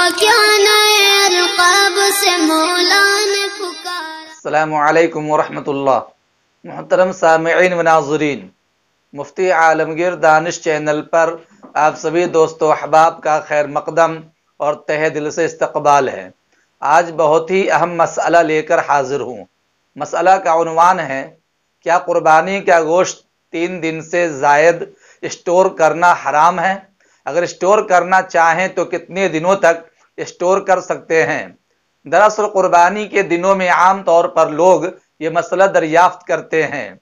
क्या नए अलक़ाब से मौला ने पुकारा। अस्सलामु अलैकुम वरहमतुल्लाह। मुहतरम सामिईन व नाज़रीन, मुफ्ती आलमगीर दानिश चैनल पर आप सभी दोस्तों अहबाब का खैर मकदम और तहे दिल से इस्तकबाल है। आज बहुत ही अहम मसला लेकर हाजिर हूँ। मसला का उन्वान है, क्या कुर्बानी का गोश्त 3 दिन से ज़ायद स्टोर करना हराम है? अगर स्टोर करना चाहें तो कितने दिनों तक स्टोर कर सकते हैं? दरअसल कुर्बानी के दिनों में आम तौर पर लोग ये मसला दरियाफ्त करते हैं,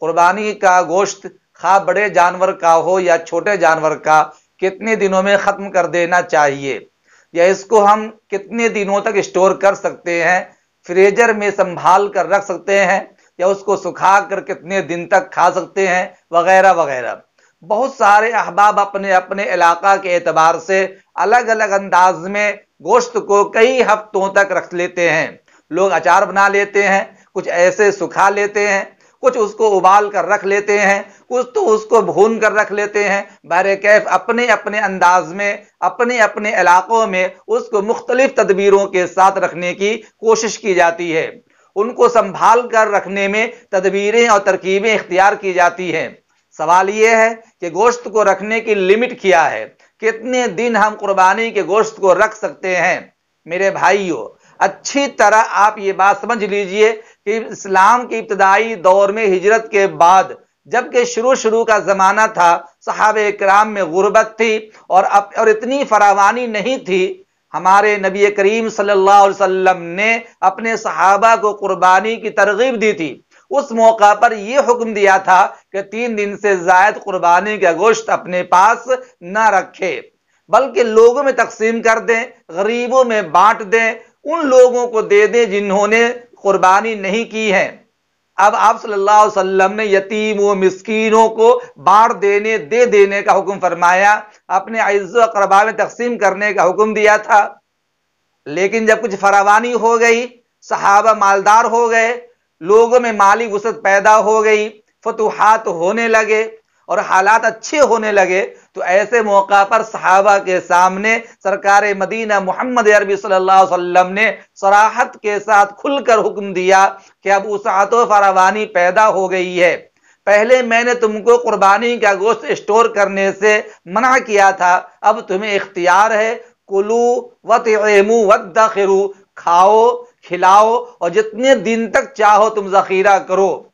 कुर्बानी का गोश्त खा बड़े जानवर का हो या छोटे जानवर का कितने दिनों में ख़त्म कर देना चाहिए, या इसको हम कितने दिनों तक स्टोर कर सकते हैं, फ्रीजर में संभाल कर रख सकते हैं, या उसको सुखा कर कितने दिन तक खा सकते हैं, वगैरह वगैरह। बहुत सारे अहबाब अपने अपने इलाका के एतबार से अलग अलग अंदाज में गोश्त को कई हफ्तों तक रख लेते हैं। लोग अचार बना लेते हैं, कुछ ऐसे सुखा लेते हैं, कुछ उसको उबाल कर रख लेते हैं, कुछ तो उसको भून कर रख लेते हैं। बहरकैफ अपने अपने अंदाज में अपने अपने इलाकों में उसको मुख्तलिफ तदबीरों के साथ रखने की कोशिश की जाती है। उनको संभाल कर रखने में तदबीरें और तरकीबें इख्तियार की जाती हैं। सवाल यह है कि गोश्त को रखने की लिमिट क्या है, कितने दिन हम कुर्बानी के गोश्त को रख सकते हैं? मेरे भाइयों, अच्छी तरह आप ये बात समझ लीजिए कि इस्लाम के इब्तदाई दौर में हिजरत के बाद, जबकि शुरू का जमाना था, सहाबे किराम में गुर्बत थी और इतनी फरावानी नहीं थी। हमारे नबी करीम सल्लल्लाहु अलैहि वसल्लम ने अपने सहाबा को कुर्बानी की तरगीब दी थी। उस मौका पर यह हुक्म दिया था कि 3 दिन से जायद कुर्बानी का गोश्त अपने पास न रखे, बल्कि लोगों में तकसीम कर दें, गरीबों में बांट दें, उन लोगों को दे दें जिन्होंने कुर्बानी नहीं की है। अब आप सल्लल्लाहु अलैहि वसल्लम ने यतीमों मिस्कीनों को बांट देने दे देने का हुक्म फरमाया, अपने अइज़्ज़ो अक़रबा में तकसीम करने का हुक्म दिया था। लेकिन जब कुछ फरावानी हो गई, सहाबा मालदार हो गए, लोगों में माली वुसअत पैदा हो गई, फतुहात होने लगे और हालात अच्छे होने लगे, तो ऐसे मौका पर सहाबा के सामने सरकार मदीना मोहम्मद अरबी सल्लल्लाहु अलैहि वसल्लम ने सराहत के साथ खुलकर हुक्म दिया कि अब वुसअत व फरावानी पैदा हो गई है। पहले मैंने तुमको कुर्बानी का गोश्त स्टोर करने से मना किया था, अब तुम्हें इख्तियार है, कुलू वतइमू वद्दखिरू, खाओ खिलाओ और जितने दिन तक चाहो तुम ज़खीरा करो।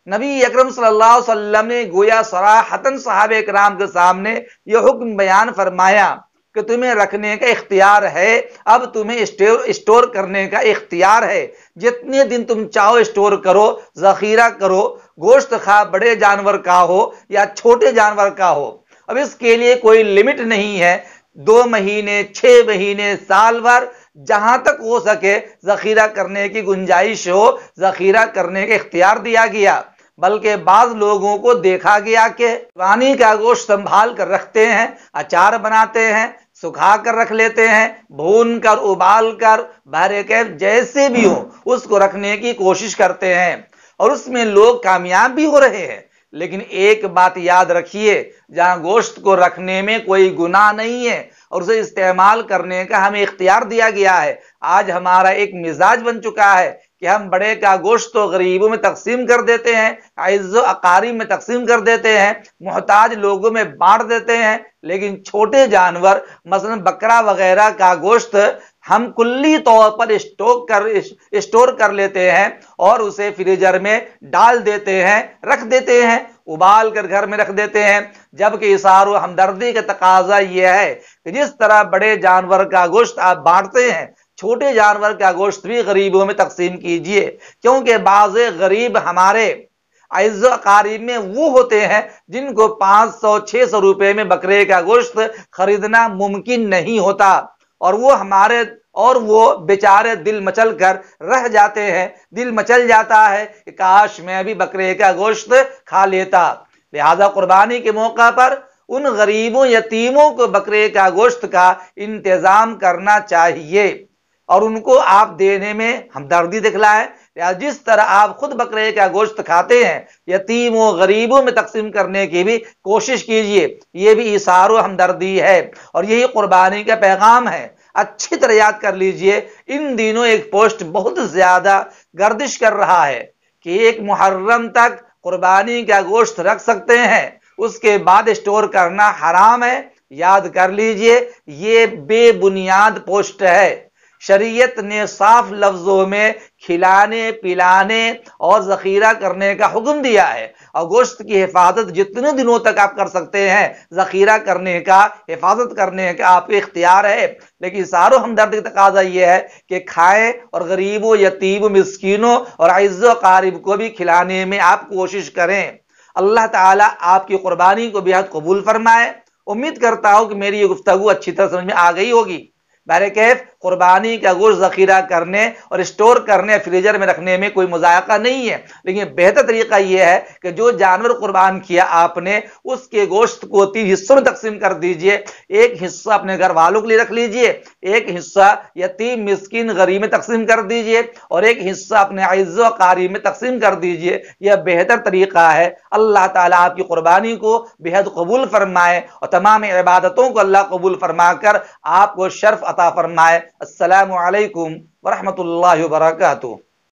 नबी अकरम सल्लल्लाहु अलैहि वसल्लम ने गोया सराहतन सहाबे किराम के सामने यह हुक्म बयान फरमाया कि तुम्हें रखने का इख्तियार है, अब तुम्हें स्टोर करने का इख्तियार है, जितने दिन तुम चाहो स्टोर करो, ज़खीरा करो, गोश्त खा बड़े जानवर का हो या छोटे जानवर का हो। अब इसके लिए कोई लिमिट नहीं है, 2 महीने, 6 महीने, साल भर, जहां तक हो सके ज़खीरा करने की गुंजाइश हो, ज़खीरा करने का इख्तियार दिया गया। बल्कि बाज लोगों को देखा गया कि कुर्बानी का गोश्त संभाल कर रखते हैं, अचार बनाते हैं, सुखा कर रख लेते हैं, भून कर उबाल कर, बहरकैफ जैसे भी हो उसको रखने की कोशिश करते हैं और उसमें लोग कामयाब भी हो रहे हैं। लेकिन एक बात याद रखिए, जहां गोश्त को रखने में कोई गुनाह नहीं है और उसे इस्तेमाल करने का हमें इख्तियार दिया गया है। आज हमारा एक मिजाज बन चुका है कि हम बड़े का गोश्त तो गरीबों में तकसीम कर देते हैं, अइज़्ज़ो अकारीब में तकसीम कर देते हैं, मोहताज लोगों में बांट देते हैं, लेकिन छोटे जानवर मसलन बकरा वगैरह का गोश्त हम कुल्ली तौर पर स्टोर कर लेते हैं और उसे फ्रीजर में डाल देते हैं, रख देते हैं, उबाल कर घर में रख देते हैं। जबकि इसार व हमदर्दी का तकाजा यह है कि जिस तरह बड़े जानवर का गोश्त आप बांटते हैं, छोटे जानवर का गोश्त भी गरीबों में तकसीम कीजिए, क्योंकि बाज़े गरीब हमारे अइज़्ज़ो अकारीब में वो होते हैं जिनको 500-600 रुपए में बकरे का गोश्त खरीदना मुमकिन नहीं होता और वो बेचारे दिल मचल कर रह जाते हैं। दिल मचल जाता है कि काश मैं भी बकरे का गोश्त खा लेता। लिहाजा कुर्बानी के मौका पर उन गरीबों यतीमों को बकरे का गोश्त का इंतजाम करना चाहिए और उनको आप देने में हमदर्दी दिखलाएं। जिस तरह आप खुद बकरे का गोश्त खाते हैं, यतीमों गरीबों में तकसीम करने की भी कोशिश कीजिए। ये भी इशारो हमदर्दी है और यही कुर्बानी का पैगाम है। اچھی طرح یاد کر لیجئے، ان دنوں ایک پوسٹ بہت زیادہ گردش کر رہا ہے کہ ایک محرم تک قربانی کا گوشت رکھ سکتے ہیں، اس کے بعد اسٹور کرنا حرام ہے۔ یاد کر لیجئے یہ بے بنیاد پوسٹ ہے۔ شریعت نے صاف لفظوں میں کھلانے، پلانے اور ذخیرہ کرنے کا حکم دیا ہے، اور گوشت کی حفاظت جتنے دنوں تک آپ کر سکتے ہیں، ذخیرہ کرنے کا، حفاظت کرنے کا آپ کا اختیار ہے۔ لیکن ساروں ہمدرد کی تقاضا یہ ہے کہ کھائیں اور غریبوں، یتیموں، مسکینوں اور عزیز و اقارب کو بھی کھلانے میں آپ کوشش کریں۔ اللہ تعالیٰ آپ کی قربانی کو بہت قبول فرمائے۔ امید کرتا ہوں کہ میری یہ گفتگو اچھی طرح سمجھ میں آ گئی ہوگی۔ بہرکیف قربانی کا گوشت ذخیرہ کرنے اور اسٹور کرنے، فریزر میں رکھنے میں کوئی مذائقہ نہیں ہے، لیکن بہتر طریقہ یہ ہے کہ جو جانور قربان کیا آپ نے، اس کے گوشت کو 3 حصوں میں تقسیم کر دیجئے۔ ایک حصہ اپنے گھر والوں کے لیے رکھ لیجئے، ایک حصہ یتیم، مسکین، غریب میں تقسیم کر دیجئے، اور ایک حصہ اپنے عزیز و اقارب میں تقسیم کر دیجئے۔ یہ بہتر طریقہ ہے۔ اللہ تعالیٰ آپ کی قربانی کو بہت قبول فرمائے اور تمام عبادتوں کو اللہ قبول فرما کر آپ کو شرف عطا فرمائے۔ السلام علیکم ورحمۃ اللہ وبرکاتہ۔